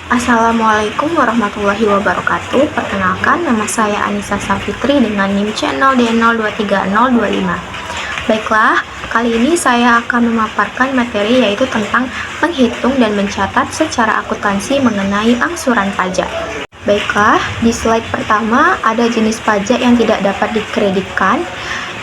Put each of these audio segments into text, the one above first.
Assalamualaikum warahmatullahi wabarakatuh. Perkenalkan, nama saya Anissa Safitri dengan NIM channel D023025. Baiklah, kali ini saya akan memaparkan materi yaitu tentang menghitung dan mencatat secara akuntansi mengenai angsuran pajak. Baiklah, di slide pertama ada jenis pajak yang tidak dapat dikreditkan.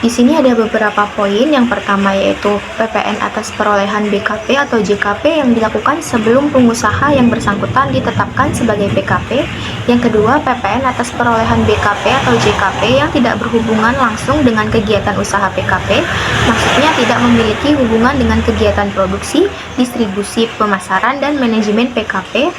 Di sini ada beberapa poin. Yang pertama yaitu PPN atas perolehan BKP atau JKP yang dilakukan sebelum pengusaha yang bersangkutan ditetapkan sebagai PKP. Yang kedua, PPN atas perolehan BKP atau JKP yang tidak berhubungan langsung dengan kegiatan usaha PKP, maksudnya tidak memiliki hubungan dengan kegiatan produksi, distribusi, pemasaran, dan manajemen PKP.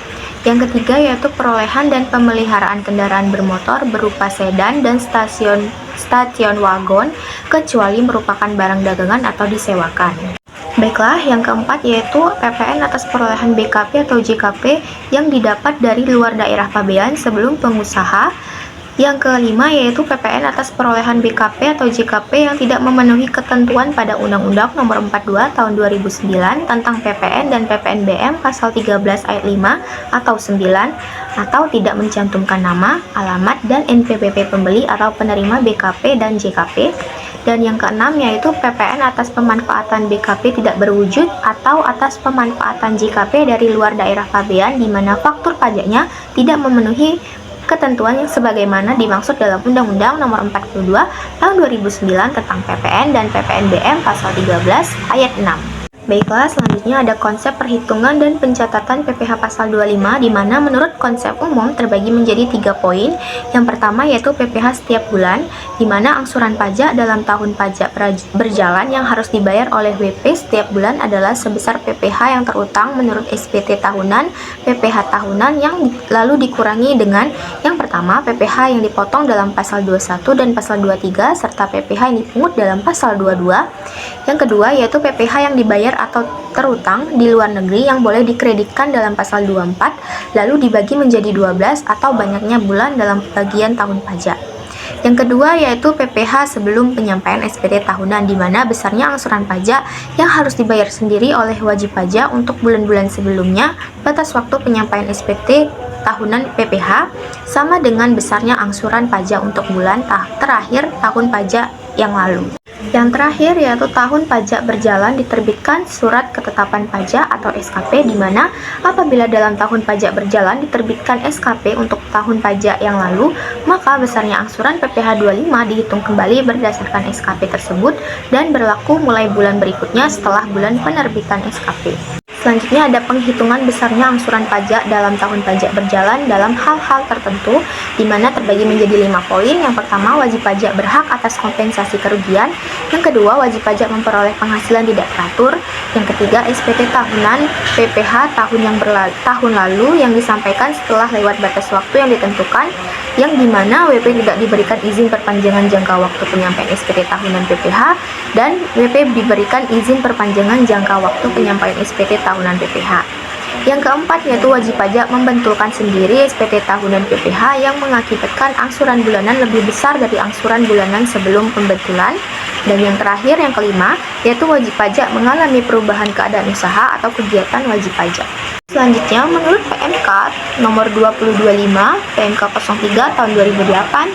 Yang ketiga yaitu perolehan dan pemeliharaan kendaraan bermotor berupa sedan dan stasiun wagon, kecuali merupakan barang dagangan atau disewakan. Baiklah, yang keempat yaitu PPN atas perolehan BKP atau JKP yang didapat dari luar daerah pabean sebelum pengusaha. Yang kelima yaitu PPN atas perolehan BKP atau JKP yang tidak memenuhi ketentuan pada Undang-Undang Nomor 42 Tahun 2009 tentang PPN dan PPNBM pasal 13 ayat 5 atau 9, atau tidak mencantumkan nama, alamat, dan NPWP pembeli atau penerima BKP dan JKP. Dan yang keenam yaitu PPN atas pemanfaatan BKP tidak berwujud atau atas pemanfaatan JKP dari luar daerah pabean di mana faktur pajaknya tidak memenuhi ketentuan yang sebagaimana dimaksud dalam Undang-Undang Nomor 42 Tahun 2009 tentang PPN dan PPNBM pasal 13 ayat 6. Baiklah, selanjutnya ada konsep perhitungan dan pencatatan PPh pasal 25 di mana menurut konsep umum terbagi menjadi 3 poin. Yang pertama yaitu PPh setiap bulan, di mana angsuran pajak dalam tahun pajak berjalan yang harus dibayar oleh WP setiap bulan adalah sebesar PPh yang terutang menurut SPT tahunan, PPh tahunan yang lalu dikurangi dengan yang pertama PPh yang dipotong dalam pasal 21 dan pasal 23 serta PPh yang dipungut dalam pasal 22. Yang kedua yaitu PPh yang dibayar atau terutang di luar negeri yang boleh dikreditkan dalam pasal 24 lalu dibagi menjadi 12 atau banyaknya bulan dalam bagian tahun pajak. Yang kedua yaitu PPh sebelum penyampaian SPT tahunan di mana besarnya angsuran pajak yang harus dibayar sendiri oleh wajib pajak untuk bulan-bulan sebelumnya. Batas waktu penyampaian SPT tahunan PPh sama dengan besarnya angsuran pajak untuk bulan terakhir tahun pajak yang lalu. Yang terakhir yaitu tahun pajak berjalan diterbitkan surat ketetapan pajak atau SKP, di mana apabila dalam tahun pajak berjalan diterbitkan SKP untuk tahun pajak yang lalu, maka besarnya angsuran PPh 25 dihitung kembali berdasarkan SKP tersebut dan berlaku mulai bulan berikutnya setelah bulan penerbitan SKP. Selanjutnya ada penghitungan besarnya angsuran pajak dalam tahun pajak berjalan dalam hal-hal tertentu, di mana terbagi menjadi 5 poin. Yang pertama, wajib pajak berhak atas kompensasi kerugian. Yang kedua, wajib pajak memperoleh penghasilan tidak teratur. Yang ketiga, SPT tahunan PPh tahun lalu yang disampaikan setelah lewat batas waktu yang ditentukan, yang dimana WP tidak diberikan izin perpanjangan jangka waktu penyampaian SPT tahunan PPh dan WP diberikan izin perpanjangan jangka waktu penyampaian SPT tahunan PPh. Yang keempat yaitu wajib pajak membentulkan sendiri SPT tahunan PPh yang mengakibatkan angsuran bulanan lebih besar dari angsuran bulanan sebelum pembentulan. Dan yang terakhir, yang kelima, yaitu wajib pajak mengalami perubahan keadaan usaha atau kegiatan wajib pajak. Selanjutnya, menurut PMK nomor 2025, PMK 03 tahun 2008,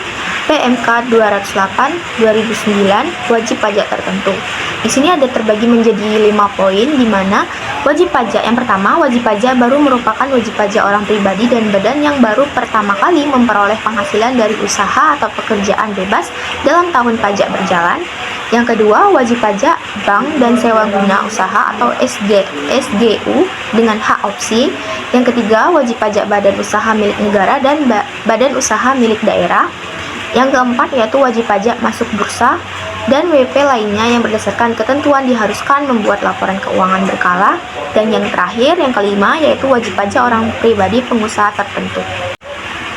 PMK 208 2009, wajib pajak tertentu. Di sini ada terbagi menjadi 5 poin, di mana wajib pajak yang pertama, wajib pajak baru merupakan wajib pajak orang pribadi dan badan yang baru pertama kali memperoleh penghasilan dari usaha atau pekerjaan bebas dalam tahun pajak berjalan. Yang kedua, wajib pajak bank dan sewa guna usaha atau SGU dengan hak opsi. Yang ketiga, wajib pajak badan usaha milik negara dan badan usaha milik daerah. Yang keempat yaitu wajib pajak masuk bursa dan WP lainnya yang berdasarkan ketentuan diharuskan membuat laporan keuangan berkala. Dan yang terakhir, yang kelima, yaitu wajib pajak orang pribadi pengusaha tertentu.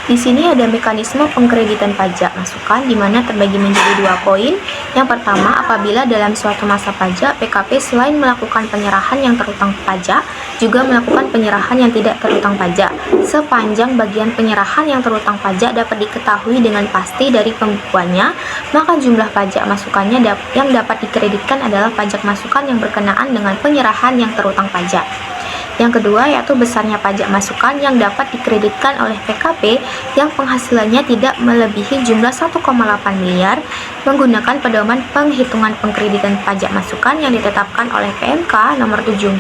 Di sini ada mekanisme pengkreditan pajak masukan di mana terbagi menjadi 2 poin. Yang pertama, apabila dalam suatu masa pajak PKP selain melakukan penyerahan yang terutang pajak, juga melakukan penyerahan yang tidak terutang pajak. Sepanjang bagian penyerahan yang terutang pajak dapat diketahui dengan pasti dari pembukuannya, maka jumlah pajak masukannya yang dapat dikreditkan adalah pajak masukan yang berkenaan dengan penyerahan yang terutang pajak. Yang kedua yaitu besarnya pajak masukan yang dapat dikreditkan oleh PKP yang penghasilannya tidak melebihi jumlah 1,8 miliar menggunakan pedoman penghitungan pengkreditan pajak masukan yang ditetapkan oleh PMK nomor 74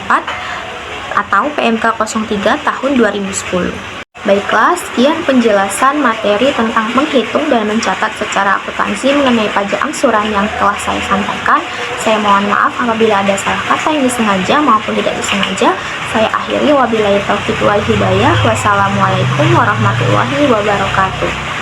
atau PMK 03 tahun 2010. Baiklah, sekian penjelasan materi tentang menghitung dan mencatat secara akuntansi mengenai pajak angsuran yang telah saya sampaikan. Saya mohon maaf apabila ada salah kata yang disengaja maupun tidak disengaja. Saya akhiri, wabillahi taufiq wal hidayah. Wassalamualaikum warahmatullahi wabarakatuh.